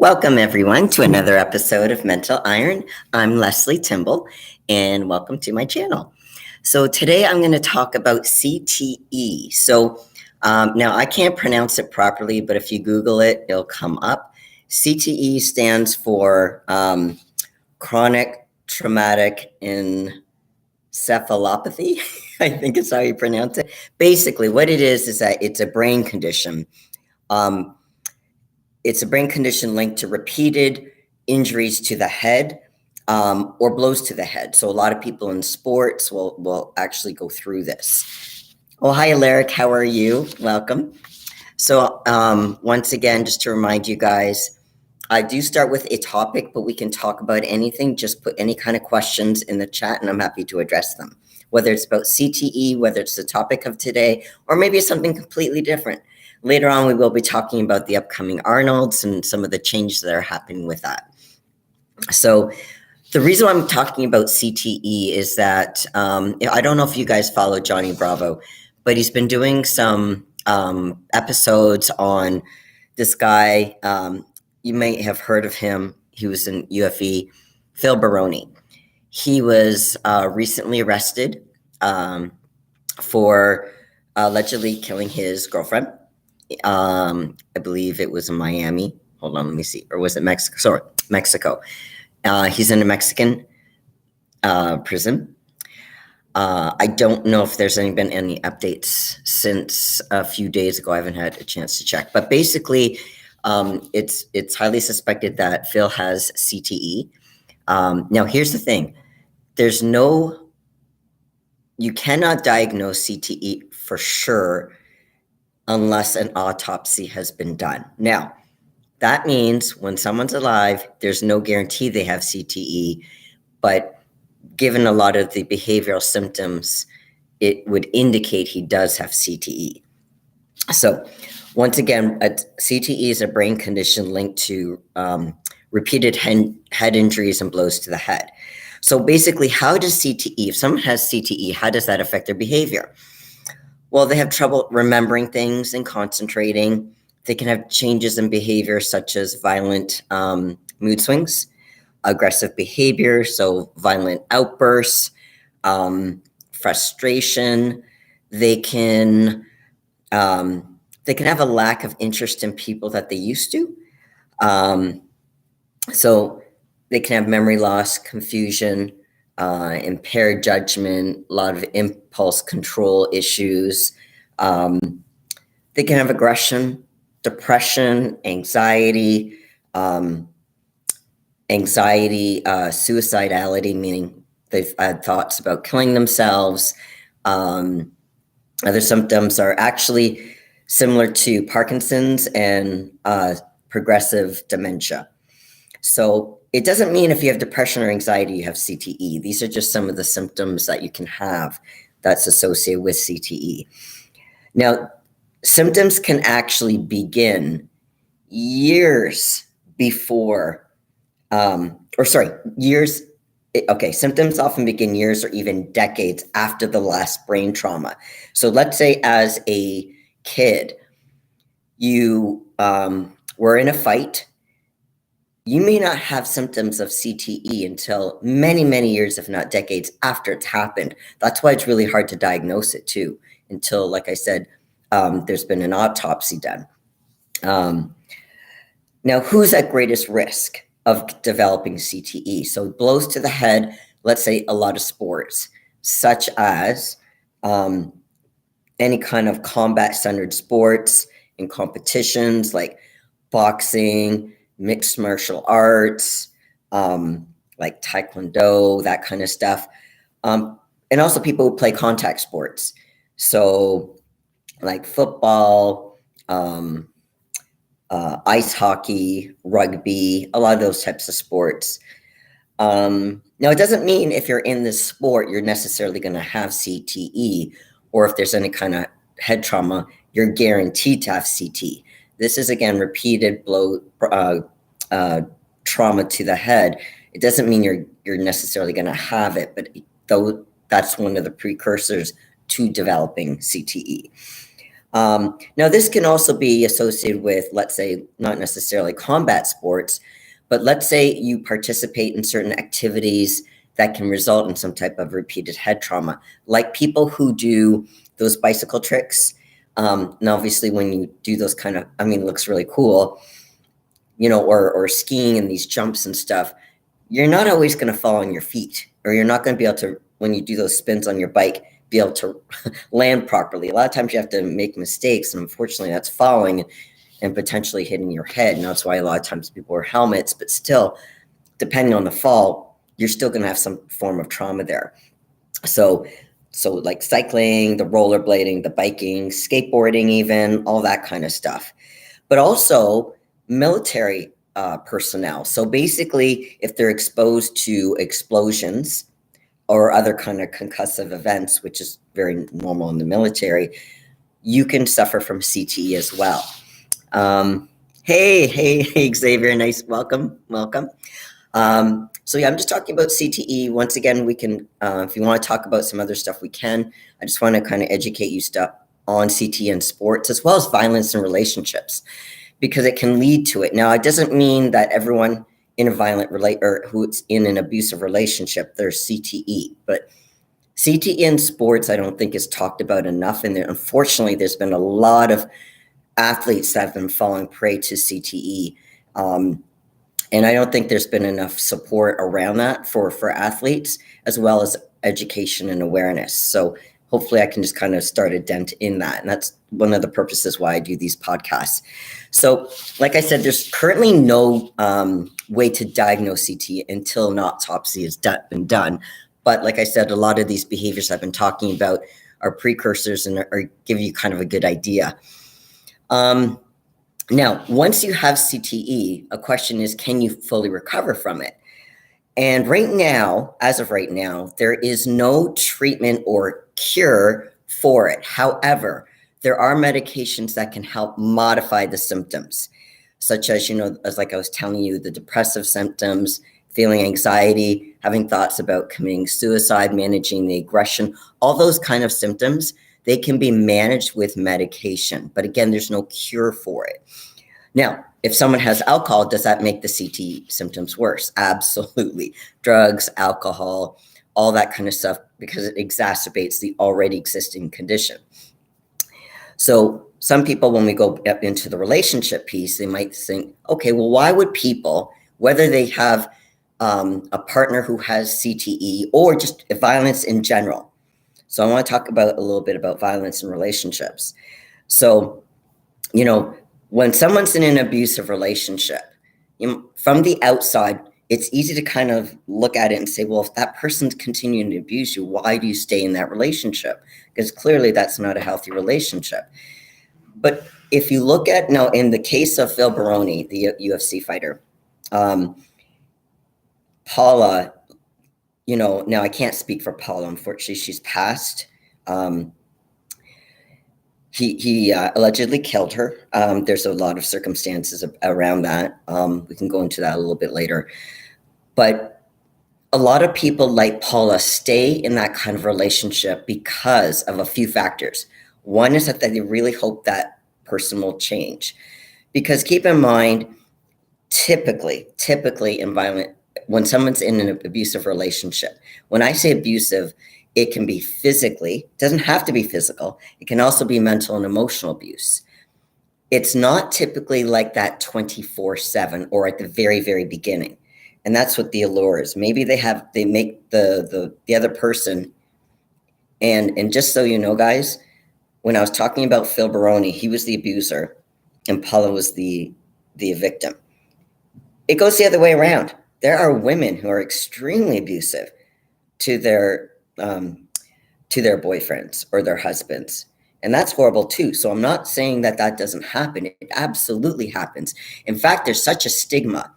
Welcome, everyone, to another episode of Mental Iron. I'm Lesley Timbol, and welcome to my channel. So today I'm going to talk about CTE. Now I can't pronounce it properly, but if you Google it, it'll come up. CTE stands for chronic traumatic encephalopathy. I think is how you pronounce it. Basically, what it is that it's a brain condition. It's a brain condition linked to repeated injuries to the head or blows to the head. So a lot of people in sports will actually go through this. Oh, hi, Alaric. How are you? Welcome. So once again, just to remind you guys, I do start with a topic, but we can talk about anything. Just put any kind of questions in the chat, and I'm happy to address them. Whether it's about CTE, whether it's the topic of today, or maybe it's something completely different. Later on, we will be talking about the upcoming Arnold's and some of the changes that are happening with that. So the reason why I'm talking about CTE is that I don't know if you guys follow Johnny Bravo, but he's been doing some episodes on this guy. You may have heard of him. He was in UFE, Phil Baroni. He was recently arrested for allegedly killing his girlfriend. I believe it was in Miami. Hold on, let me see. Or was it Mexico? Sorry, Mexico. He's in a Mexican prison. I don't know if there's been any updates since a few days ago. I haven't had a chance to check. But basically, it's highly suspected that Phil has CTE. Now, here's the thing. You cannot diagnose CTE for sure unless an autopsy has been done. Now, that means when someone's alive, there's no guarantee they have CTE, but given a lot of the behavioral symptoms, it would indicate he does have CTE. So once again, CTE is a brain condition linked to repeated head injuries and blows to the head. So basically, how does CTE, if someone has CTE, how does that affect their behavior? Well, they have trouble remembering things and concentrating. They can have changes in behavior such as violent mood swings, aggressive behavior, so violent outbursts, frustration. They can have a lack of interest in people that they used to. So they can have memory loss, confusion, impaired judgment, a lot of impulse control issues. They can have aggression, depression, anxiety, suicidality, meaning they've had thoughts about killing themselves. Other symptoms are actually similar to Parkinson's and progressive dementia. So it doesn't mean if you have depression or anxiety, you have CTE. These are just some of the symptoms that you can have that's associated with CTE. Now, symptoms can actually begin years before, symptoms often begin years or even decades after the last brain trauma. So let's say as a kid, you were in a fight. You may not have symptoms of CTE until many, many years, if not decades, after it's happened. That's why it's really hard to diagnose it too, until, like I said, there's been an autopsy done. Now, who's at greatest risk of developing CTE? So blows to the head, let's say a lot of sports, such as any kind of combat-centered sports and competitions like boxing, mixed martial arts, like Taekwondo, that kind of stuff. And also people who play contact sports. So like football, ice hockey, rugby, a lot of those types of sports. Now, it doesn't mean if you're in this sport, you're necessarily going to have CTE, or if there's any kind of head trauma, you're guaranteed to have CTE. This is, again, repeated trauma to the head. It doesn't mean you're necessarily going to have it, but that's one of the precursors to developing CTE. Now, this can also be associated with, let's say, not necessarily combat sports, but let's say you participate in certain activities that can result in some type of repeated head trauma, like people who do those bicycle tricks. And obviously, when you do those kind of, I mean, it looks really cool, or skiing and these jumps and stuff, you're not always going to fall on your feet, or you're not going to be able to, when you do those spins on your bike, be able to land properly. A lot of times you have to make mistakes, and unfortunately that's falling and potentially hitting your head. And that's why a lot of times people wear helmets, but still, depending on the fall, you're still going to have some form of trauma there. So like cycling, the rollerblading, the biking, skateboarding, even all that kind of stuff. But also military personnel. So basically, if they're exposed to explosions or other kind of concussive events, which is very normal in the military, you can suffer from CTE as well. Hey, Xavier, nice, welcome. So yeah, I'm just talking about CTE. Once again, we can, if you want to talk about some other stuff, we can. I just want to kind of educate you stuff on CTE and sports, as well as violence in relationships, because it can lead to it. Now, it doesn't mean that everyone in a violent or who's in an abusive relationship, there's CTE, but CTE in sports, I don't think is talked about enough. And unfortunately, there's been a lot of athletes that have been falling prey to CTE. And I don't think there's been enough support around that for athletes, as well as education and awareness. So hopefully I can just kind of start a dent in that. And that's one of the purposes why I do these podcasts. So like I said, there's currently no way to diagnose CTE until an autopsy is been done. But like I said, a lot of these behaviors I've been talking about are precursors and are give you kind of a good idea. Now, once you have CTE, a question is, can you fully recover from it? And right now, as of right now, there is no treatment or cure for it. However, there are medications that can help modify the symptoms, such as, as like I was telling you, the depressive symptoms, feeling anxiety, having thoughts about committing suicide, managing the aggression, all those kind of symptoms, they can be managed with medication. But again, there's no cure for it. Now, if someone has alcohol, does that make the CTE symptoms worse? Absolutely. Drugs, alcohol, all that kind of stuff, because it exacerbates the already existing condition. So some people, when we go up into the relationship piece, they might think, okay, well, why would people, whether they have a partner who has CTE or just violence in general? So I want to talk about a little bit about violence in relationships. So, when someone's in an abusive relationship, from the outside, it's easy to kind of look at it and say, well, if that person's continuing to abuse you, why do you stay in that relationship? Because clearly that's not a healthy relationship. But if you look at, now in the case of Phil Baroni, the UFC fighter, Paula, now I can't speak for Paula, unfortunately, she's passed. He allegedly killed her. There's a lot of circumstances around that. We can go into that a little bit later. But a lot of people like Paula stay in that kind of relationship because of a few factors. One is that they really hope that person will change. Because keep in mind, typically in violent, when someone's in an abusive relationship, when I say abusive, it can be physically, doesn't have to be physical. It can also be mental and emotional abuse. It's not typically like that 24/7 or at the very, very beginning. And that's what the allure is. Maybe they make the other person. And just so you know, guys, when I was talking about Phil Baroni, he was the abuser and Paula was the victim. It goes the other way around. There are women who are extremely abusive to their boyfriends or their husbands. And that's horrible too. So I'm not saying that doesn't happen. It absolutely happens. In fact, there's such a stigma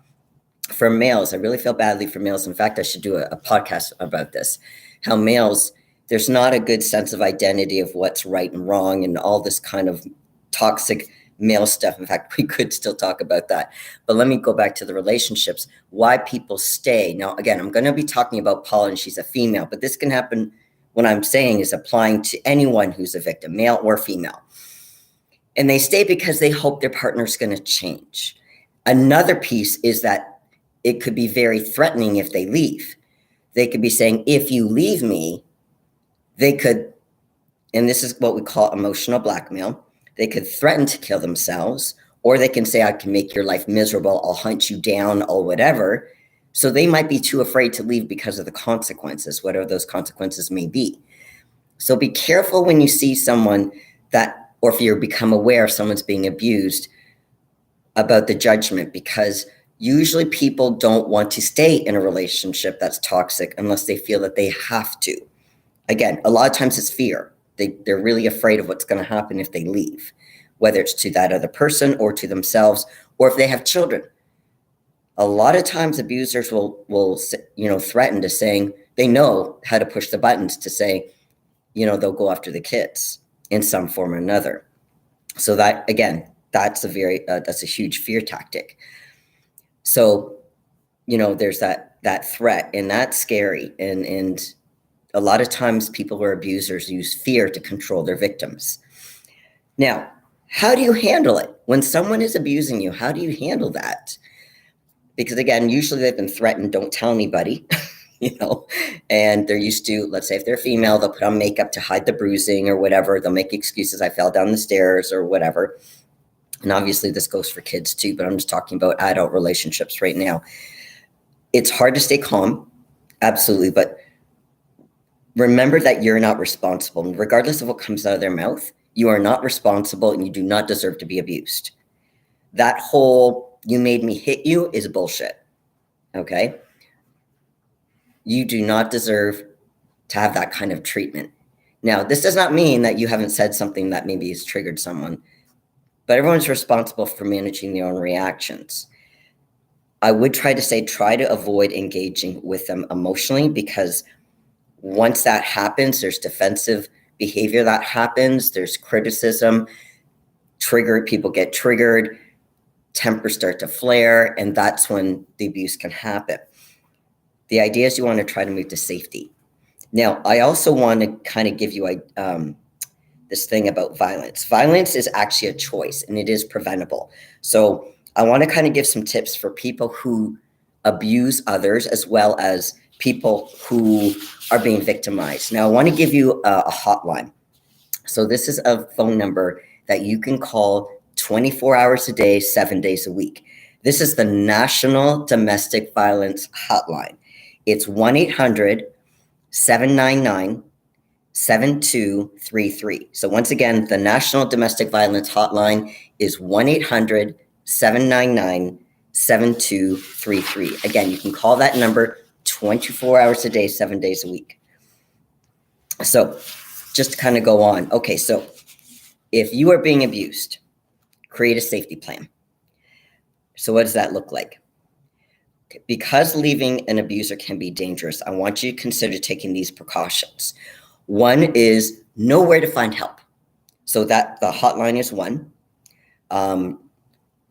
for males. I really feel badly for males. In fact, I should do a podcast about this. How males, there's not a good sense of identity of what's right and wrong and all this kind of toxic male stuff. In fact, we could still talk about that. But let me go back to the relationships, why people stay. Now, again, I'm going to be talking about Paula and she's a female, but this can happen. What I'm saying is applying to anyone who's a victim, male or female. And they stay because they hope their partner's going to change. Another piece is that it could be very threatening if they leave. They could be saying, if you leave me, they could, and this is what we call emotional blackmail, they could threaten to kill themselves, or they can say, I can make your life miserable, I'll hunt you down, or whatever. So they might be too afraid to leave because of the consequences, whatever those consequences may be. So be careful when you see someone that, or if you become aware of someone's being abused, about the judgment, because usually people don't want to stay in a relationship that's toxic unless they feel that they have to. Again, a lot of times it's fear. They're really afraid of what's going to happen if they leave, whether it's to that other person or to themselves, or if they have children. A lot of times abusers will threaten to saying they know how to push the buttons to say, they'll go after the kids in some form or another. So that, again, that's a huge fear tactic. So, there's that threat, and that's scary. And a lot of times people who are abusers use fear to control their victims. Now, how do you handle it? When someone is abusing you, how do you handle that? Because again, usually they've been threatened, don't tell anybody, and they're used to, let's say if they're female, they'll put on makeup to hide the bruising or whatever. They'll make excuses, I fell down the stairs or whatever. And obviously this goes for kids too, but I'm just talking about adult relationships right now. It's hard to stay calm, absolutely, but remember that you're not responsible. Regardless of what comes out of their mouth, you are not responsible and you do not deserve to be abused. That whole, you made me hit you, is bullshit, okay? You do not deserve to have that kind of treatment. Now, this does not mean that you haven't said something that maybe has triggered someone, but everyone's responsible for managing their own reactions. I would try to avoid engaging with them emotionally, because once that happens, there's defensive behavior that happens, there's criticism, people get triggered, tempers start to flare, and that's when the abuse can happen. The idea is you want to try to move to safety. Now, I also want to kind of give you this thing about violence. Violence is actually a choice, and it is preventable. So I want to kind of give some tips for people who abuse others, as well as people who are being victimized. Now, I want to give you a hotline. So this is a phone number that you can call 24 hours a day, 7 days a week. This is the National Domestic Violence Hotline. It's 1-800-799-7233. So once again, the National Domestic Violence Hotline is 1-800-799-7233. Again, you can call that number 24 hours a day, 7 days a week. So just to kind of go on. Okay, so if you are being abused, create a safety plan. So what does that look like? Because leaving an abuser can be dangerous, I want you to consider taking these precautions. One is know where to find help. So that the hotline is one. I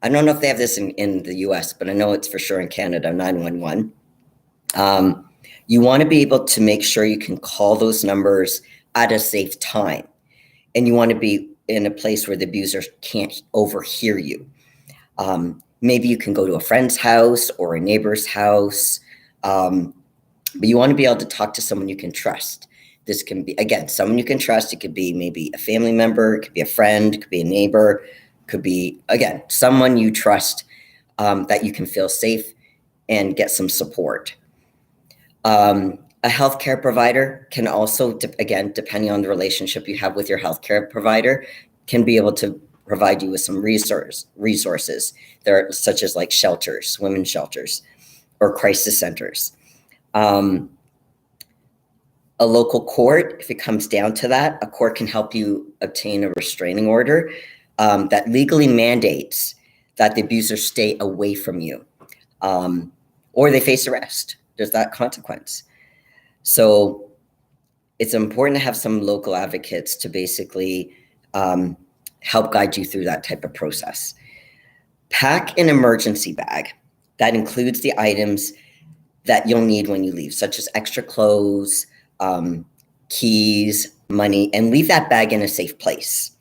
don't know if they have this in the US, but I know it's for sure in Canada, 911. You want to be able to make sure you can call those numbers at a safe time. And you want to be in a place where the abuser can't overhear you. Maybe you can go to a friend's house or a neighbor's house, but you want to be able to talk to someone you can trust. This can be, again, someone you can trust. It could be maybe a family member, it could be a friend, it could be a neighbor, it could be, again, someone you trust, that you can feel safe and get some support. A healthcare provider can also, again, depending on the relationship you have with your healthcare provider, can be able to provide you with some resources. There are such as like shelters, women's shelters, or crisis centers. A local court, if it comes down to that, a court can help you obtain a restraining order that legally mandates that the abuser stay away from you, or they face arrest. There's that consequence. So it's important to have some local advocates to basically help guide you through that type of process. Pack an emergency bag that includes the items that you'll need when you leave, such as extra clothes, keys, money, and leave that bag in a safe place.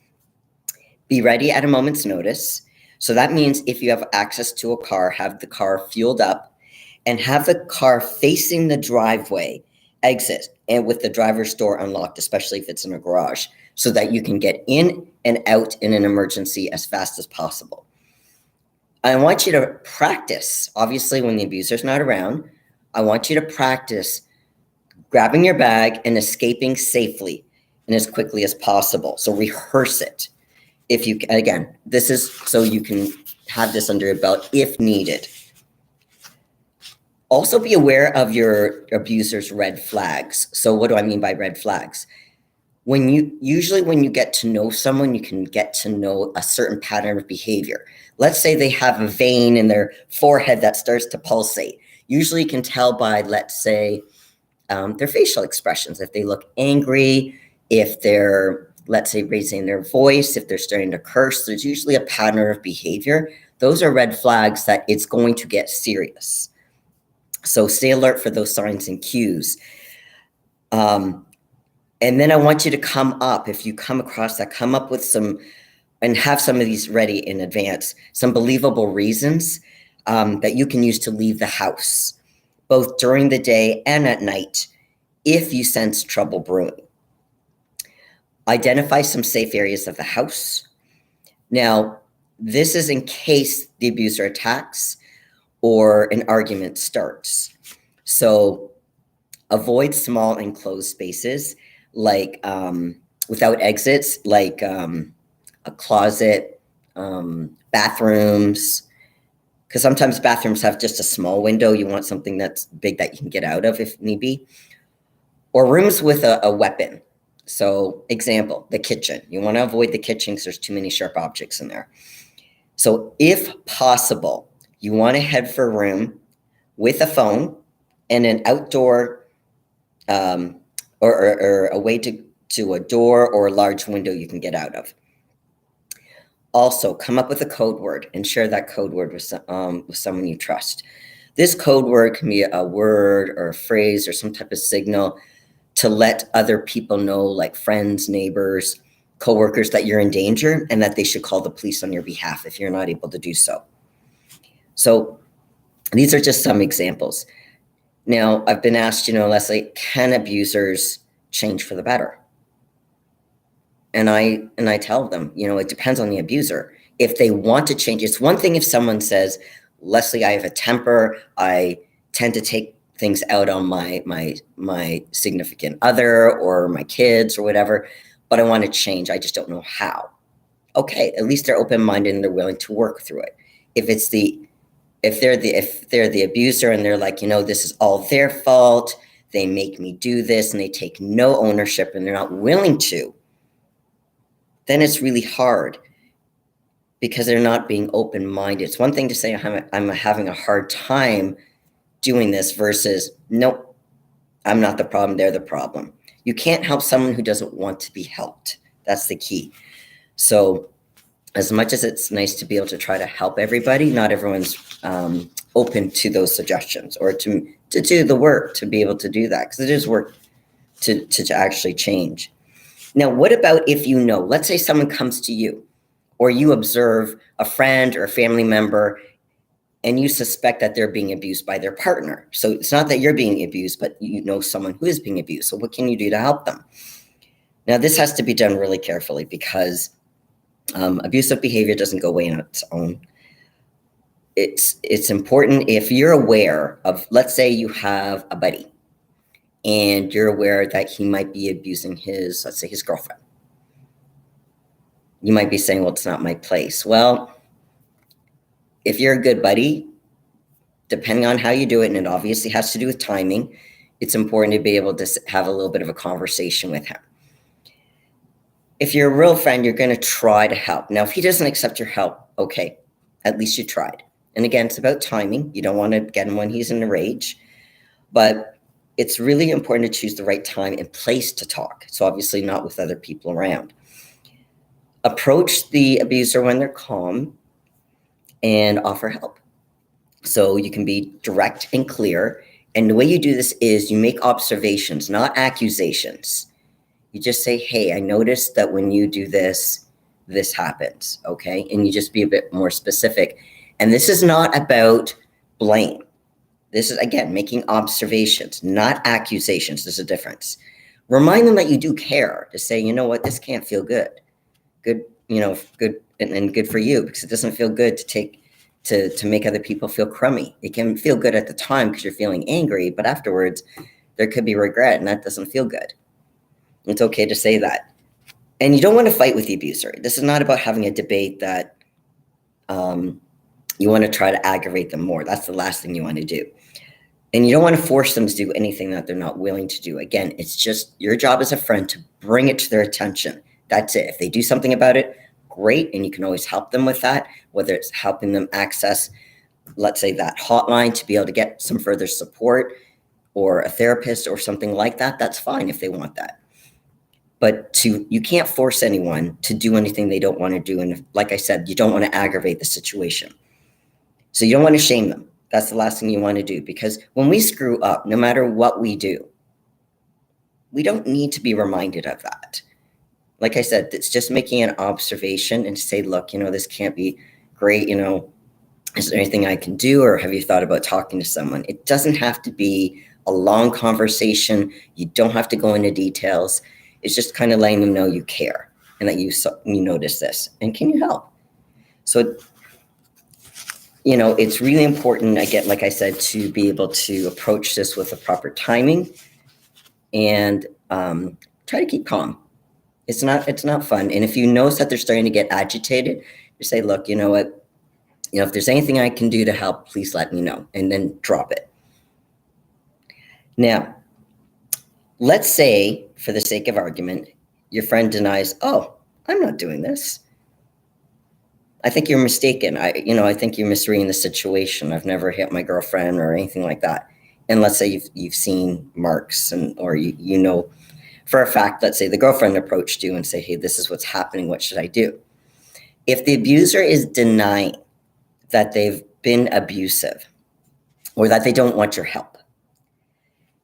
Be ready at a moment's notice. So that means if you have access to a car, have the car fueled up and have the car facing the driveway exit and with the driver's door unlocked, especially if it's in a garage, so that you can get in and out in an emergency as fast as possible. I want you to practice, obviously when the abuser's not around, I want you to practice grabbing your bag and escaping safely and as quickly as possible. So rehearse it. If you, again, this is so you can have this under your belt if needed. Also be aware of your abuser's red flags. So what do I mean by red flags? Usually when you get to know someone, you can get to know a certain pattern of behavior. Let's say they have a vein in their forehead that starts to pulsate. Usually you can tell by, let's say, their facial expressions. If they look angry, if they're, let's say, raising their voice, if they're starting to curse, there's usually a pattern of behavior. Those are red flags that it's going to get serious. So stay alert for those signs and cues. And then I want you to come up, if you come across that, come up with some, and have some of these ready in advance, some believable reasons that you can use to leave the house, both during the day and at night, if you sense trouble brewing. Identify some safe areas of the house. Now, this is in case the abuser attacks or an argument starts. So avoid small enclosed spaces like without exits, like a closet, bathrooms, because sometimes bathrooms have just a small window. You want something that's big that you can get out of if need be. Or rooms with a weapon. So example, the kitchen. You want to avoid the kitchen because there's too many sharp objects in there. So if possible, you want to head for a room with a phone and an outdoor or a way to a door or a large window you can get out of. Also, come up with a code word and share that code word with someone you trust. This code word can be a word or a phrase or some type of signal to let other people know, like friends, neighbors, coworkers, that you're in danger and that they should call the police on your behalf if you're not able to do so. So these are just some examples. Now, I've been asked, Lesley, can abusers change for the better? And I tell them, it depends on the abuser. If they want to change, it's one thing if someone says, Lesley, I have a temper. I tend to take things out on my significant other or my kids or whatever, but I want to change. I just don't know how. Okay, at least they're open-minded and they're willing to work through it. If they're the abuser and they're like, this is all their fault, they make me do this and they take no ownership and they're not willing to, then it's really hard because they're not being open-minded. It's one thing to say I'm having a hard time doing this versus, nope, I'm not the problem, they're the problem. You can't help someone who doesn't want to be helped. That's the key. So as much as it's nice to be able to try to help everybody, not everyone's open to those suggestions or to do the work to be able to do that, because it is work to actually change. Now, what about if let's say someone comes to you or you observe a friend or a family member and you suspect that they're being abused by their partner. So it's not that you're being abused, but someone who is being abused. So what can you do to help them? Now, this has to be done really carefully because abusive behavior doesn't go away on its own. It's important if you're aware of, let's say you have a buddy and you're aware that he might be abusing his girlfriend. You might be saying, well, it's not my place. Well, if you're a good buddy, depending on how you do it, and it obviously has to do with timing, it's important to be able to have a little bit of a conversation with him. If you're a real friend, you're going to try to help. Now, if he doesn't accept your help, okay, at least you tried. And again, it's about timing. You don't want to get him when he's in a rage, but it's really important to choose the right time and place to talk. So obviously not with other people around. Approach the abuser when they're calm and offer help. So you can be direct and clear. And the way you do this is you make observations, not accusations. You just say, hey, I noticed that when you do this, this happens, okay? And you just be a bit more specific. And this is not about blame. This is, again, making observations, not accusations. There's a difference. Remind them that you do care, to say, you know what, this can't feel good. Good, good and good for you, because it doesn't feel good to make other people feel crummy. It can feel good at the time because you're feeling angry, but afterwards there could be regret, and that doesn't feel good. It's okay to say that. And you don't want to fight with the abuser. This is not about having a debate that you want to try to aggravate them more. That's the last thing you want to do. And you don't want to force them to do anything that they're not willing to do. Again, it's just your job as a friend to bring it to their attention. That's it. If they do something about it, great. And you can always help them with that, whether it's helping them access, let's say, that hotline to be able to get some further support, or a therapist or something like that. That's fine if they want that. But you can't force anyone to do anything they don't want to do. And like I said, you don't want to aggravate the situation. So you don't want to shame them. That's the last thing you want to do, because when we screw up, no matter what we do, we don't need to be reminded of that. Like I said, it's just making an observation and say, look, this can't be great. Is there anything I can do? Or have you thought about talking to someone? It doesn't have to be a long conversation. You don't have to go into details. It's just kind of letting them know you care and that you notice this, and can you help? So, it's really important, again, like I said, to be able to approach this with a proper timing and try to keep calm. It's not fun. And if you notice that they're starting to get agitated, you say, look, you know what? If there's anything I can do to help, please let me know, and then drop it. Now, let's say, for the sake of argument, your friend denies, oh, I'm not doing this. I think you're mistaken. I think you're misreading the situation. I've never hit my girlfriend or anything like that. And let's say you've seen marks, or for a fact, let's say the girlfriend approached you and say, hey, this is what's happening. What should I do? If the abuser is denying that they've been abusive or that they don't want your help,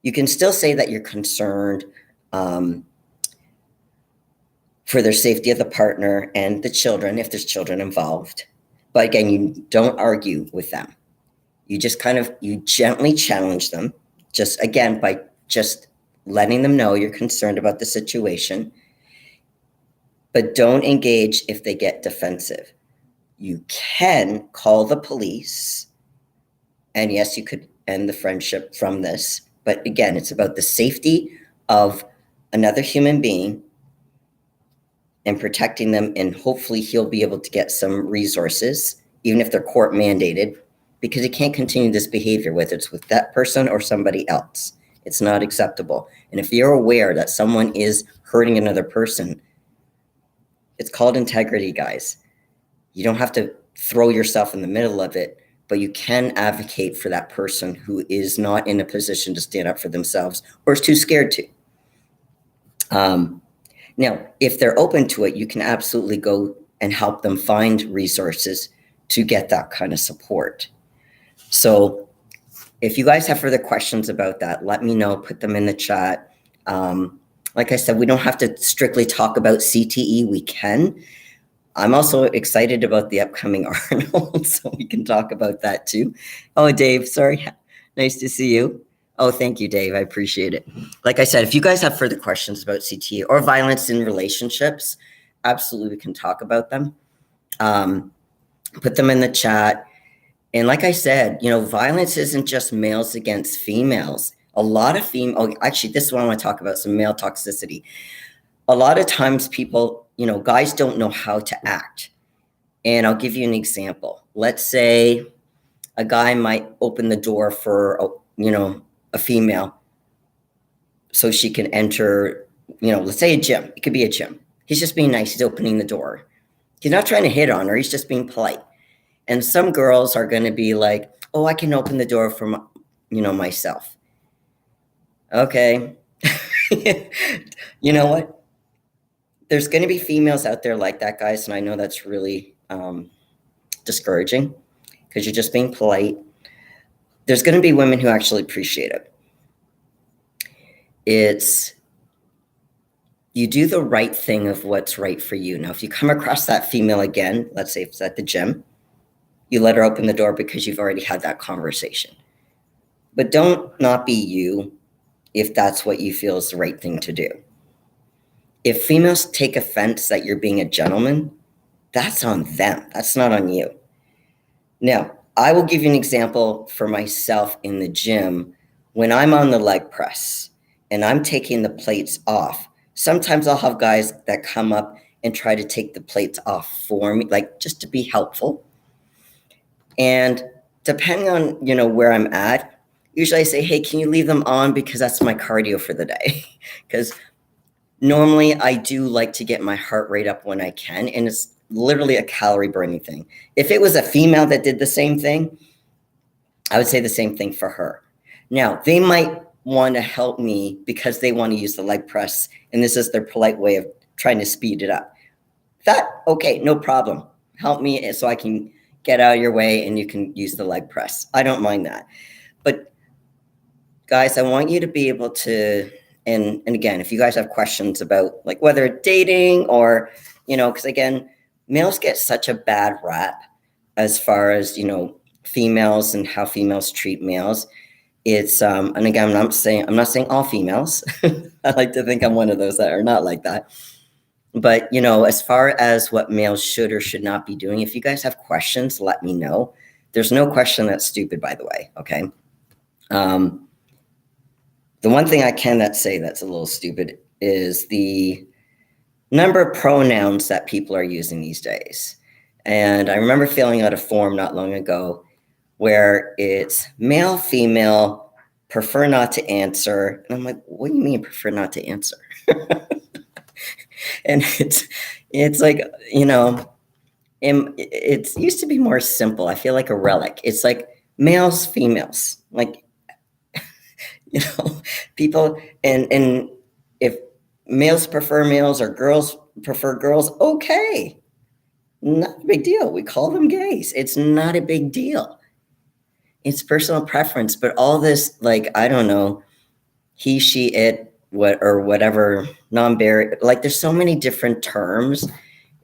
you can still say that you're concerned for their safety of the partner and the children, if there's children involved. But again, you don't argue with them. You just you gently challenge them, just again, by just letting them know you're concerned about the situation, but don't engage if they get defensive. You can call the police, and yes, you could end the friendship from this. But again, it's about the safety of another human being and protecting them, and hopefully he'll be able to get some resources, even if they're court mandated, because he can't continue this behavior, whether it's with that person or somebody else. It's not acceptable. And if you're aware that someone is hurting another person, it's called integrity, guys. You don't have to throw yourself in the middle of it, but you can advocate for that person who is not in a position to stand up for themselves or is too scared to. Now, if they're open to it, you can absolutely go and help them find resources to get that kind of support. So if you guys have further questions about that, let me know, put them in the chat. Like I said, we don't have to strictly talk about CTE. We can. I'm also excited about the upcoming Arnold, so we can talk about that too. Oh, Dave, sorry. Nice to see you. Oh, thank you, Dave. I appreciate it. Like I said, if you guys have further questions about CTE or violence in relationships, absolutely we can talk about them. Put them in the chat. And like I said, violence isn't just males against females. A lot of actually, this is what I want to talk about, some male toxicity. A lot of times people, guys don't know how to act. And I'll give you an example. Let's say a guy might open the door for, a female so she can enter, let's say a gym. It could be a gym. He's just being nice. He's opening the door. He's not trying to hit on her. He's just being polite. And some girls are going to be like, oh, I can open the door for, myself. Okay. You know what? There's going to be females out there like that, guys. And I know that's really discouraging because you're just being polite. There's going to be women who actually appreciate it. you do the right thing of what's right for you. Now, if you come across that female again, let's say it's at the gym, you let her open the door because you've already had that conversation. But don't not be you if that's what you feel is the right thing to do. If females take offense that you're being a gentleman, that's on them. That's not on you. Now, I will give you an example for myself in the gym. When I'm on the leg press and I'm taking the plates off, sometimes I'll have guys that come up and try to take the plates off for me, like just to be helpful. And depending on, where I'm at, usually I say, hey, can you leave them on because that's my cardio for the day? Because normally I do like to get my heart rate up when I can, and it's literally a calorie burning thing. If it was a female that did the same thing, I would say the same thing for her. Now, they might want to help me because they want to use the leg press, and this is their polite way of trying to speed it up. Okay, no problem. Help me so I can get out of your way and you can use the leg press. I don't mind that. But guys, I want you to be able to, and again, if you guys have questions about like whether dating or, because again, males get such a bad rap as far as, females and how females treat males. It's, and again, I'm not saying all females. I like to think I'm one of those that are not like that. But, as far as what males should or should not be doing, if you guys have questions, let me know. There's no question that's stupid, by the way, okay? The one thing I can say that's a little stupid is the number of pronouns that people are using these days. And I remember filling out a form not long ago where it's male, female, prefer not to answer. And I'm like, what do you mean prefer not to answer? And it's like, it used to be more simple. I feel like a relic. It's like males, females, like, people, and if males prefer males or girls prefer girls, okay, not a big deal. We call them gays. It's not a big deal. It's personal preference. But all this, like, I don't know, he, she, it, or whatever, non-binary, like there's so many different terms.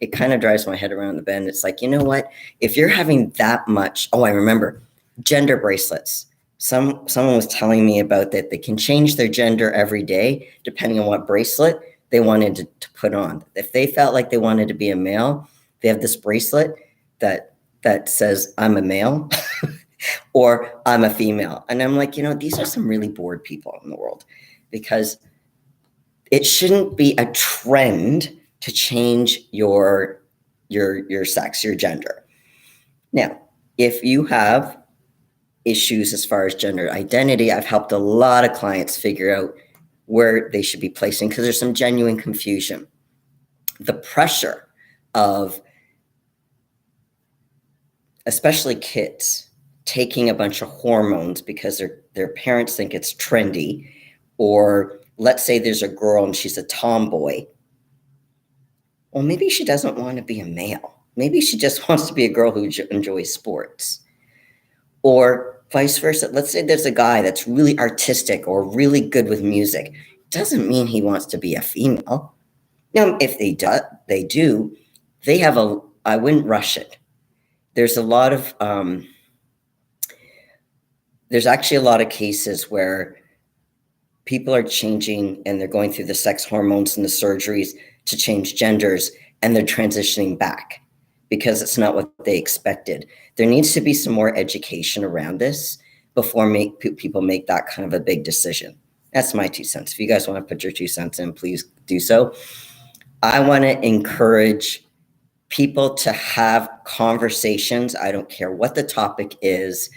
It kind of drives my head around the bend. It's like, you know what? If you're having that much, I remember gender bracelets. Someone was telling me about that. They can change their gender every day depending on what bracelet they wanted to put on. If they felt like they wanted to be a male, they have this bracelet that says I'm a male or I'm a female. And I'm like, these are some really bored people in the world, because it shouldn't be a trend to change your sex, your gender. Now, if you have issues as far as gender identity, I've helped a lot of clients figure out where they should be placing, because there's some genuine confusion. The pressure of, especially kids, taking a bunch of hormones because their parents think it's trendy, or let's say there's a girl and she's a tomboy. Well, maybe she doesn't want to be a male. Maybe she just wants to be a girl who enjoys sports. Or vice versa. Let's say there's a guy that's really artistic or really good with music. Doesn't mean he wants to be a female. Now, if they do, they have I wouldn't rush it. There's a lot of, there's actually a lot of cases where people are changing and they're going through the sex hormones and the surgeries to change genders, and they're transitioning back because it's not what they expected. There needs to be some more education around this before people make that kind of a big decision. That's my 2 cents. If you guys want to put your 2 cents in, please do so. I want to encourage people to have conversations. I don't care what the topic is,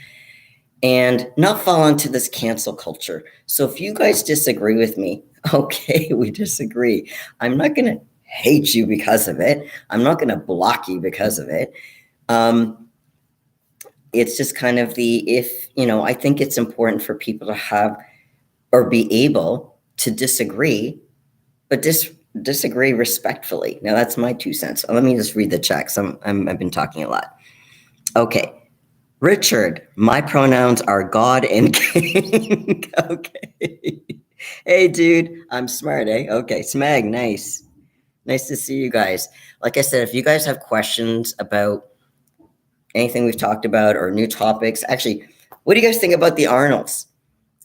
and not fall into this cancel culture. So if you guys disagree with me, okay, we disagree. I'm not going to hate you because of it. I'm not going to block you because of it. It's just kind of I think it's important for people to have or be able to disagree, but disagree respectfully. Now that's my 2 cents. Let me just read the checks. I've been talking a lot. Okay. Richard, my pronouns are God and King. Okay. Hey, dude, I'm smart, eh? Okay, Smag, nice. Nice to see you guys. Like I said, if you guys have questions about anything we've talked about or new topics, actually, what do you guys think about the Arnolds?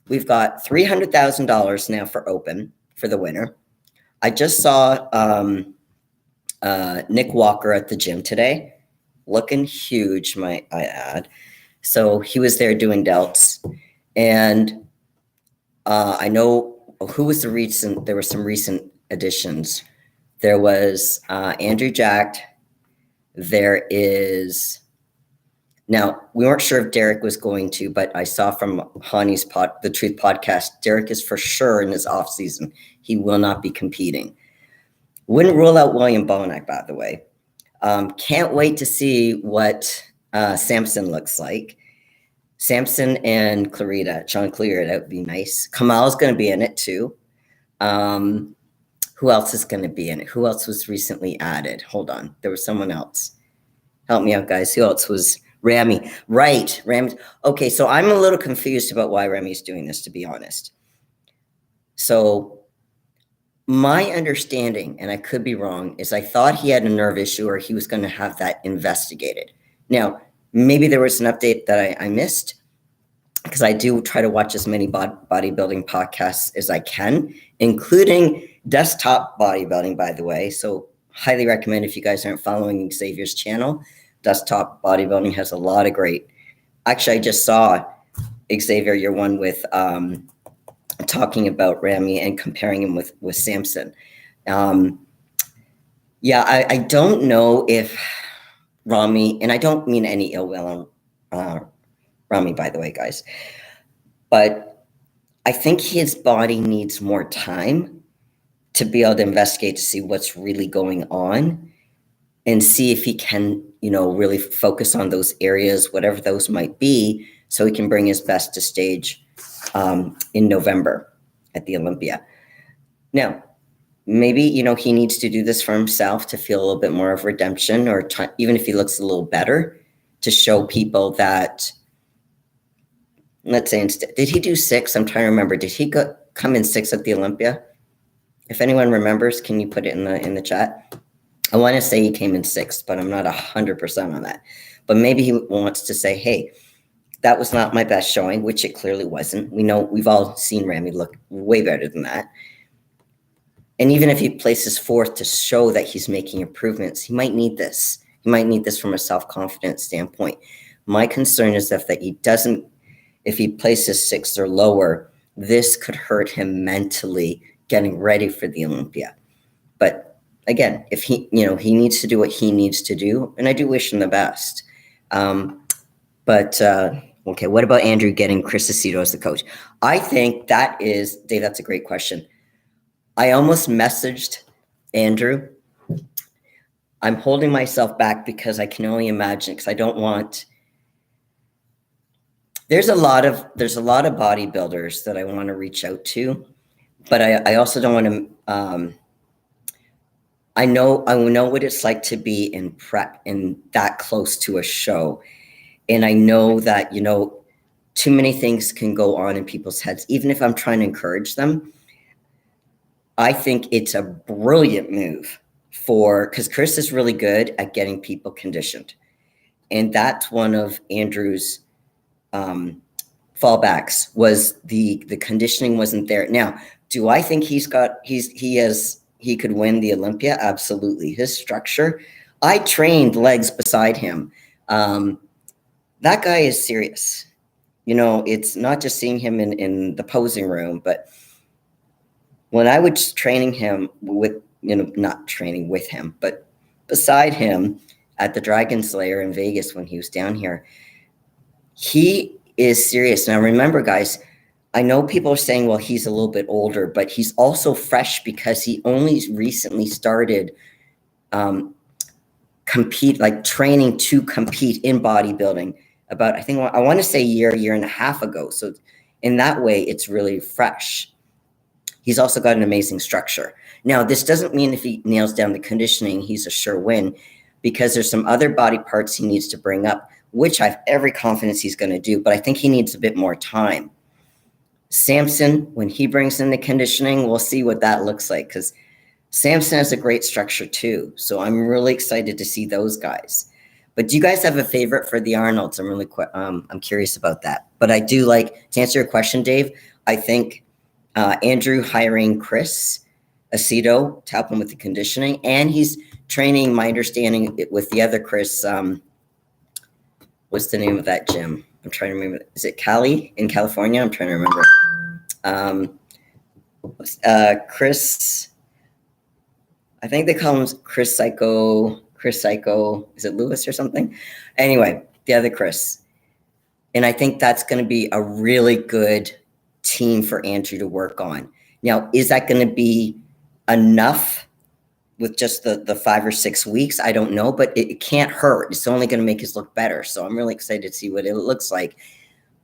We've got $300,000 now for open for the winner. I just saw Nick Walker at the gym today, looking huge, might I add. So he was there doing delts, and I know who was the recent. There were some recent additions. There was Andrew Jack. There is now we weren't sure if Derek was going to, but I saw from Hani's the Truth podcast, Derek is for sure in his off season. He will not be competing. Wouldn't rule out William Bonac, by the way. Can't wait to see what Samson looks like. Samson and Clarita, Sean Clarita, that would be nice. Kamal's going to be in it too. Who else is going to be in it? Who else was recently added? Hold on. There was someone else. Help me out, guys. Who else was Rami? Right. Rami. Okay, so I'm a little confused about why Rami's doing this, to be honest. So my understanding, and I could be wrong, is I thought he had a nerve issue or he was going to have that investigated. Now, maybe there was an update that I missed, because I do try to watch as many bodybuilding podcasts as I can, including Desktop Bodybuilding, by the way. So highly recommend if you guys aren't following Xavier's channel. Desktop Bodybuilding has a lot of great. Actually, I just saw Xavier, your one with talking about Rami and comparing him with Samson. Yeah, I don't know if Rami, and I don't mean any ill will on Rami, by the way, guys, but I think his body needs more time to be able to investigate to see what's really going on and see if he can, really focus on those areas, whatever those might be, so he can bring his best to stage in November at the Olympia. Now, maybe, he needs to do this for himself to feel a little bit more of redemption, or even if he looks a little better, to show people that, let's say, instead, did he do 6? I'm trying to remember. Did he come in 6 at the Olympia? If anyone remembers, can you put it in the chat? I want to say he came in 6th, but I'm not 100% on that. But maybe he wants to say, hey, that was not my best showing, which it clearly wasn't. We know, we've all seen Rami look way better than that. And even if he places 4th to show that he's making improvements, he might need this. He might need this from a self-confidence standpoint. My concern is that if he places 6th or lower, this could hurt him mentally getting ready for the Olympia. But again, if he needs to do what he needs to do, and I do wish him the best. Okay, what about Andrew getting Chris Aceto as the coach? I think Dave, that's a great question. I almost messaged Andrew. I'm holding myself back because I can only imagine, because I don't want. There's a lot of bodybuilders that I want to reach out to, but I also don't want to. I know what it's like to be in prep and that close to a show. And I know that, too many things can go on in people's heads, even if I'm trying to encourage them. I think it's a brilliant move because Chris is really good at getting people conditioned. And that's one of Andrew's fallbacks, was the conditioning wasn't there. Now, do I think he could win the Olympia? Absolutely. His structure, I trained legs beside him. That guy is serious. It's not just seeing him in the posing room, but when I was training him not training with him, but beside him at the Dragon Slayer in Vegas when he was down here, he is serious. Now, remember, guys, I know people are saying, well, he's a little bit older, but he's also fresh because he only recently started training to compete in bodybuilding about, I want to say year and a half ago. So in that way, it's really fresh. He's also got an amazing structure. Now, this doesn't mean if he nails down the conditioning, he's a sure win, because there's some other body parts he needs to bring up, which I have every confidence he's going to do, but I think he needs a bit more time. Samson, when he brings in the conditioning, we'll see what that looks like, because Samson has a great structure too. So I'm really excited to see those guys. But do you guys have a favorite for the Arnolds? I'm curious about that. But I do like, to answer your question, Dave, I think Andrew hiring Chris Aceto to help him with the conditioning, and he's training, my understanding, with the other Chris. What's the name of that gym? I'm trying to remember. Is it Cali in California? I'm trying to remember. Chris, I think they call him Chris Psycho. Is it Lewis or something? Anyway, the other Chris. And I think that's going to be a really good team for Andrew to work on. Now, is that going to be enough with just the 5 or 6 weeks? I don't know, but it can't hurt. It's only going to make us look better. So I'm really excited to see what it looks like.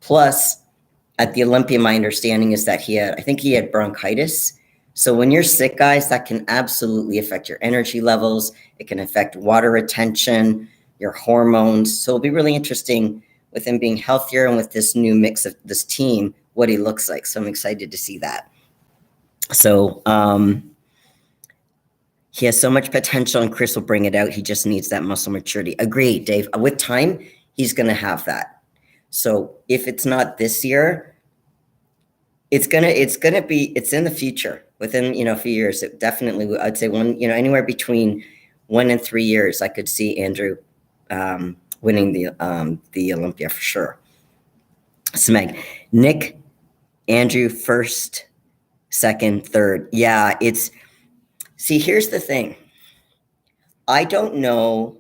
Plus, at the Olympia, my understanding is that I think he had bronchitis. So when you're sick, guys, that can absolutely affect your energy levels. It can affect water retention, your hormones. So it'll be really interesting with him being healthier and with this new mix of this team, what he looks like. So I'm excited to see that. So he has so much potential, and Chris will bring it out. He just needs that muscle maturity. Agreed, Dave. With time, he's going to have that. So if it's not this year, it's in the future, within a few years. It definitely, I'd say anywhere between 1 and 3 years, I could see Andrew winning the Olympia for sure. Smeg, Nick, Andrew first, second, third. Yeah, here's the thing. I don't know.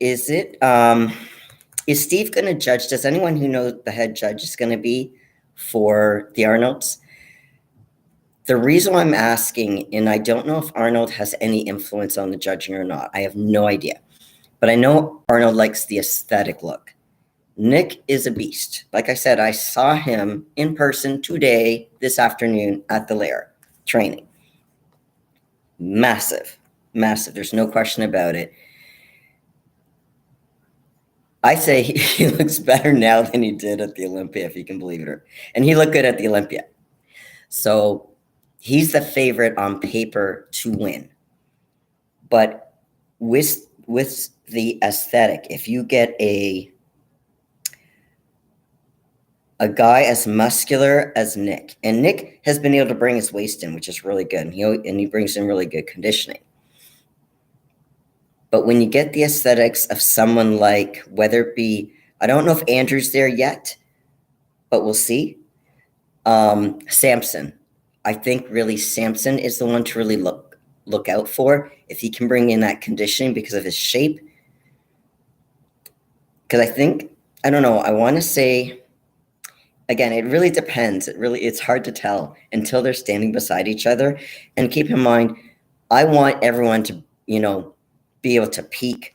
Is Steve going to judge? Does anyone who knows the head judge is going to be for the Arnolds? The reason I'm asking, and I don't know if Arnold has any influence on the judging or not. I have no idea. But I know Arnold likes the aesthetic look. Nick is a beast. Like I said, I saw him in person this afternoon at the Lair training. Massive. There's no question about it. I say he looks better now than he did at the Olympia, if you can believe it. And he looked good at the Olympia. So he's the favorite on paper to win. But with the aesthetic, if you get a guy as muscular as Nick, and Nick has been able to bring his waist in, which is really good, and he brings in really good conditioning. But when you get the aesthetics of someone like, whether it be, I don't know if Andrew's there yet, but we'll see. Samson. I think really Samson is the one to really look out for, if he can bring in that conditioning because of his shape. Because I don't know, I want to say, again, it really depends. It's hard to tell until they're standing beside each other. And keep in mind, I want everyone to, be able to peak,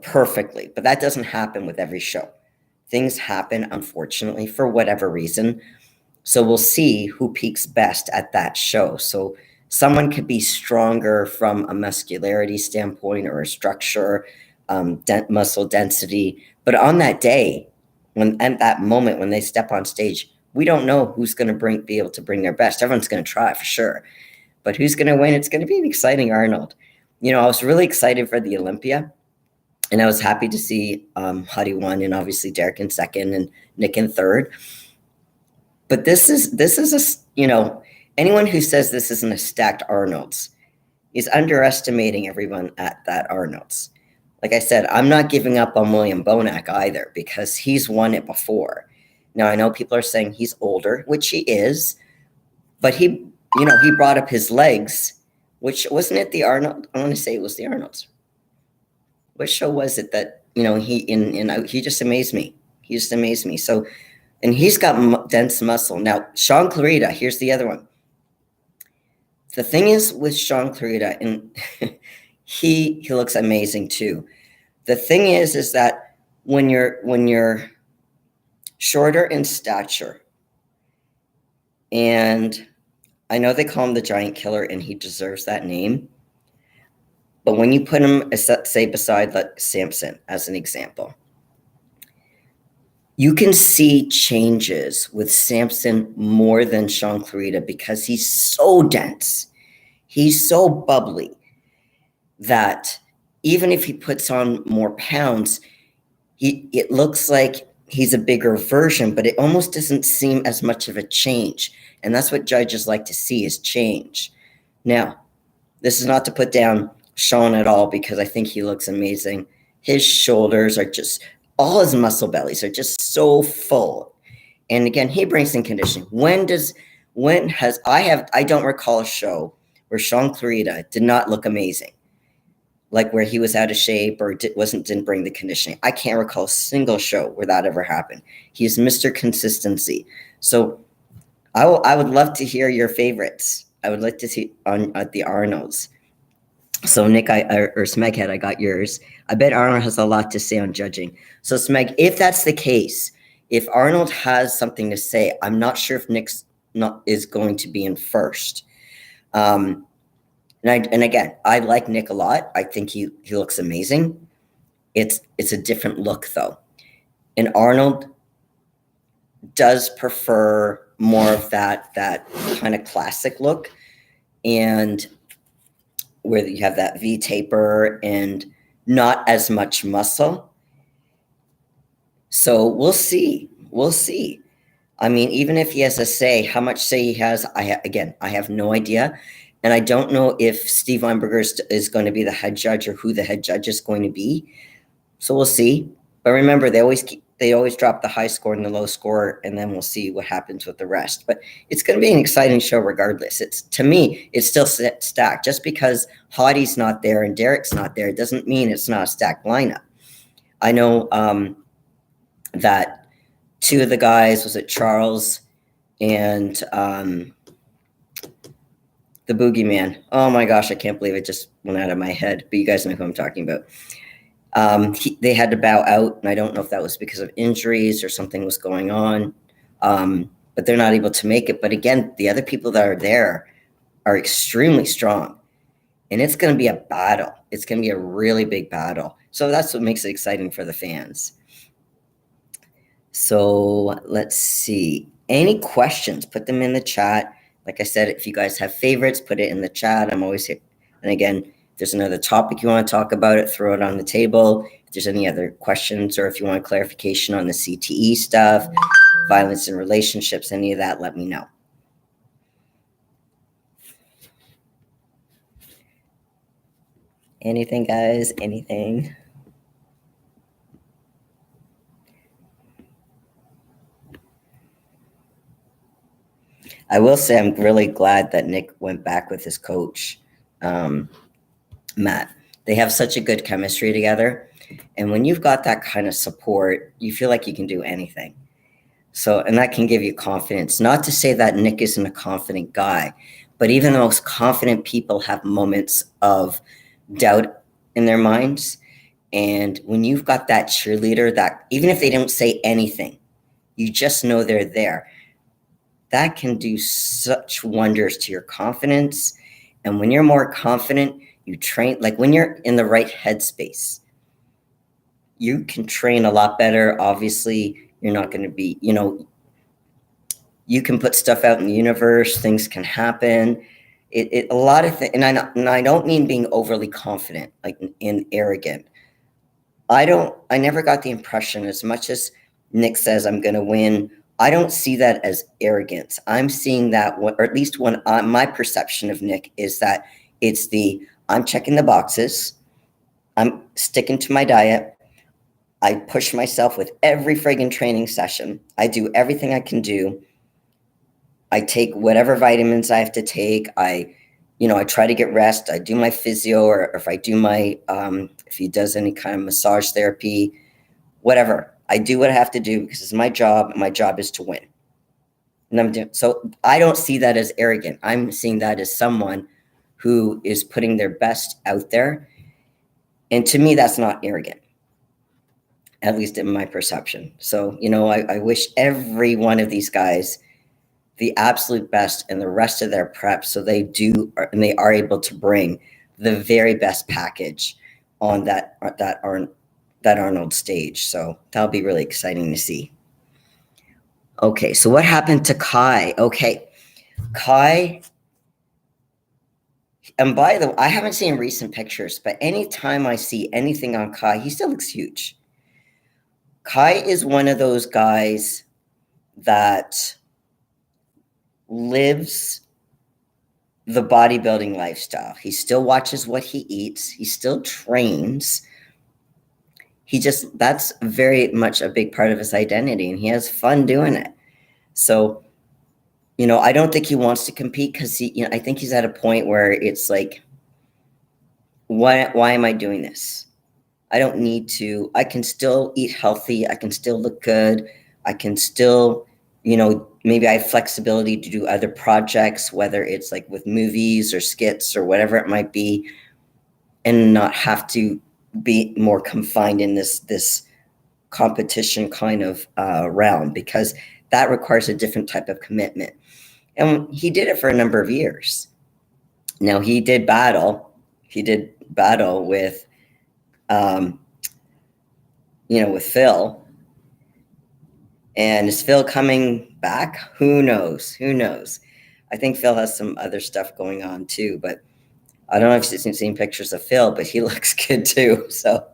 perfectly. But that doesn't happen with every show. Things happen, unfortunately, for whatever reason. So we'll see who peaks best at that show. So someone could be stronger from a muscularity standpoint or a structure, muscle density. But on that day, at that moment when they step on stage, we don't know who's going to be able to bring their best. Everyone's going to try for sure. But who's going to win? It's going to be an exciting Arnold. I was really excited for the Olympia, and I was happy to see Huddy won, and obviously Derek in second and Nick in third. But this is anyone who says this isn't a stacked Arnold's is underestimating everyone at that Arnold's. Like I said, I'm not giving up on William Bonac either, because he's won it before. Now, I know people are saying he's older, which he is, but he brought up his legs, which wasn't it the Arnold? I want to say it was the Arnold's. What show was it that, he just amazed me. He just amazed me. So, and he's got dense muscle. Now, Sean Clarita, here's the other one. The thing is with Sean Clarita, and he looks amazing too. The thing is that when you're shorter in stature, and I know they call him the giant killer, and he deserves that name. But when you put him, say, beside Samson as an example, You can see changes with Samson more than Sean Clarita because he's so dense. He's so bubbly that even if he puts on more pounds, it looks like he's a bigger version, but it almost doesn't seem as much of a change. And that's what judges like to see, is change. Now, this is not to put down Sean at all, because I think he looks amazing. His shoulders are just, all his muscle bellies are just so full. And again, he brings in conditioning. I don't recall a show where Sean Clarita did not look amazing, like where he was out of shape or didn't bring the conditioning. I can't recall a single show where that ever happened. He's Mr. Consistency. So I would love to hear your favorites. I would like to see at the Arnolds. So Nick, or Smeghead, I got yours. I bet Arnold has a lot to say on judging. So Smeg, if that's the case, if Arnold has something to say, I'm not sure if Nick's is going to be in first. And again, I like Nick a lot. I think he looks amazing. It's a different look though. And Arnold does prefer more of that kind of classic look, and where you have that V taper and not as much muscle. So we'll see. We'll see. I mean, even if he has a say, how much say he has, I have no idea. And I don't know if Steve Weinberger is going to be the head judge or who the head judge is going to be. So we'll see. But remember, they always drop the high score and the low score, and then we'll see what happens with the rest. But it's going to be an exciting show regardless. To me, it's still stacked. Just because Hottie's not there and Derek's not there doesn't mean it's not a stacked lineup. I know that two of the guys, was it Charles and the Boogeyman? Oh my gosh, I can't believe it just went out of my head. But you guys know who I'm talking about. They had to bow out, and I don't know if that was because of injuries or something was going on, but they're not able to make it. But again, the other people that are there are extremely strong, and it's going to be a battle. It's going to be a really big battle. So that's what makes it exciting for the fans. So let's see. Any questions? Put them in the chat. Like I said, if you guys have favorites, put it in the chat. I'm always here. And again, if there's another topic you want to talk about it, throw it on the table. If there's any other questions, or if you want clarification on the CTE stuff, violence in relationships, any of that, let me know. Anything, guys? Anything? I will say I'm really glad that Nick went back with his coach, Matt. They have such a good chemistry together. And when you've got that kind of support, you feel like you can do anything. So, and that can give you confidence. Not to say that Nick isn't a confident guy, but even the most confident people have moments of doubt in their minds. And when you've got that cheerleader, that even if they don't say anything, you just know they're there, that can do such wonders to your confidence. And when you're more confident, you train, like when you're in the right headspace, you can train a lot better. Obviously, you're not going to be, you can put stuff out in the universe, things can happen. A lot of things, and I don't mean being overly confident, like and arrogant. I never got the impression, as much as Nick says I'm going to win, I don't see that as arrogance. I'm seeing that, or at least when my perception of Nick is that it's I'm checking the boxes, I'm sticking to my diet, I push myself with every friggin' training session, I do everything I can do, I take whatever vitamins I have to take, I try to get rest, I do my physio, or if I do my, if he does any kind of massage therapy, whatever. I do what I have to do because it's my job, and my job is to win. And so I don't see that as arrogant. I'm seeing that as someone who is putting their best out there. And to me, that's not arrogant, at least in my perception. So, I wish every one of these guys the absolute best in the rest of their prep, so they are able to bring the very best package on that Arnold stage. So that'll be really exciting to see. Okay, so what happened to Kai? Okay, Kai, and by the way, I haven't seen recent pictures, but anytime I see anything on Kai, he still looks huge. Kai is one of those guys that lives the bodybuilding lifestyle. He still watches what he eats. He still trains. That's very much a big part of his identity, and he has fun doing it. So, I don't think he wants to compete because I think he's at a point where it's like, why am I doing this? I don't need to. I can still eat healthy. I can still look good. I can still, maybe I have flexibility to do other projects, whether it's like with movies or skits or whatever it might be, and not have to be more confined in this competition kind of realm, because that requires a different type of commitment. And he did it for a number of years. Now he did battle with, with Phil. And is Phil coming back? Who knows? Who knows? I think Phil has some other stuff going on too, but I don't know if you've seen pictures of Phil, but he looks good too. So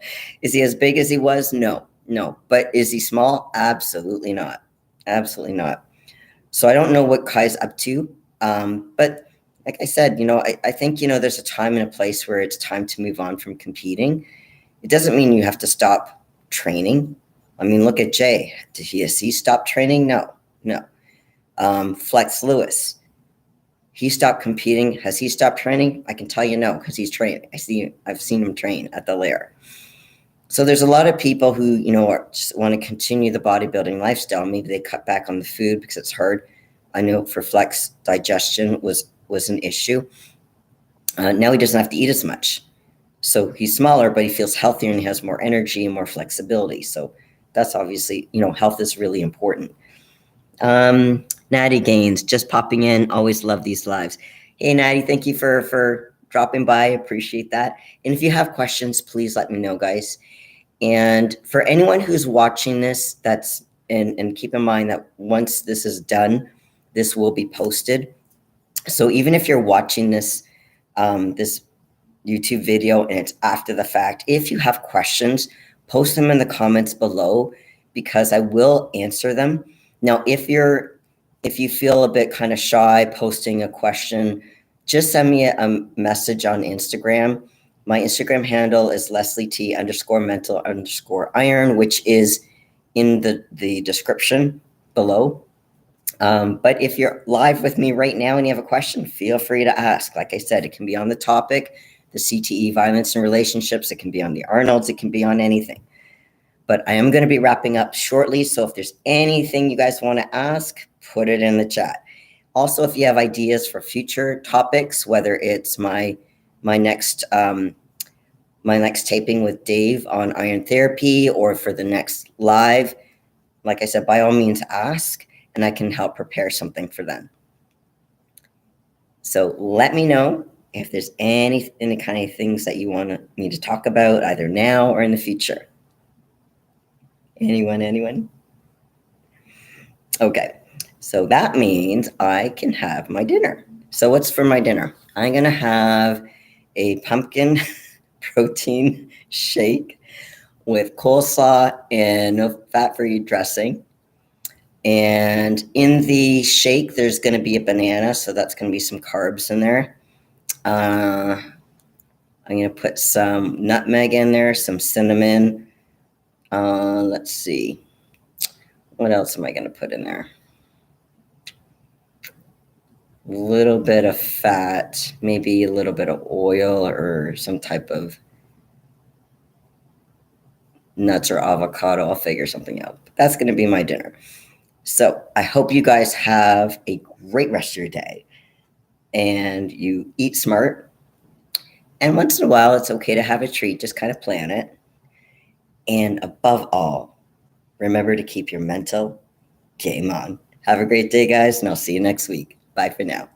is he as big as he was? No. But is he small? Absolutely not. Absolutely not. So I don't know what Kai's up to. But like I said, I think, there's a time and a place where it's time to move on from competing. It doesn't mean you have to stop training. I mean, look at Jay. Has he stopped training? No. Flex Lewis, he stopped competing. Has he stopped training? I can tell you no, because he's training. I've seen him train at the Lair. So there's a lot of people who, just want to continue the bodybuilding lifestyle. Maybe they cut back on the food because it's hard. I know for Flex, digestion was an issue. Now he doesn't have to eat as much. So he's smaller, but he feels healthier and he has more energy and more flexibility. So that's obviously, health is really important. Natty Gaines, just popping in. Always love these lives. Hey, Natty, thank you for dropping by. Appreciate that. And if you have questions, please let me know, guys. And for anyone who's watching this, and keep in mind that once this is done, this will be posted. So even if you're watching this YouTube video and it's after the fact, if you have questions, post them in the comments below, because I will answer them. Now, if you feel a bit kind of shy posting a question, just send me a message on Instagram. My Instagram handle is LesleyT_mental_iron, which is in the description below. But if you're live with me right now and you have a question, feel free to ask. Like I said, it can be on the topic, the CTE, violence in relationships. It can be on the Arnolds. It can be on anything. But I am going to be wrapping up shortly. So if there's anything you guys want to ask, put it in the chat. Also, if you have ideas for future topics, whether it's my next taping with Dave on iron therapy, or for the next live, like I said, by all means ask, and I can help prepare something for them. So let me know if there's any kind of things that you want me to talk about, either now or in the future. Anyone? Okay, so that means I can have my dinner. So what's for my dinner? I'm going to have a pumpkin protein shake with coleslaw and no fat-free dressing. And in the shake, there's going to be a banana, so that's going to be some carbs in there. I'm going to put some nutmeg in there, some cinnamon. Let's see. What else am I going to put in there? A little bit of fat, maybe a little bit of oil or some type of nuts or avocado. I'll figure something out. But that's going to be my dinner. So I hope you guys have a great rest of your day and you eat smart. And once in a while, it's okay to have a treat. Just kind of plan it. And above all, remember to keep your mental game on. Have a great day, guys, and I'll see you next week. Bye for now.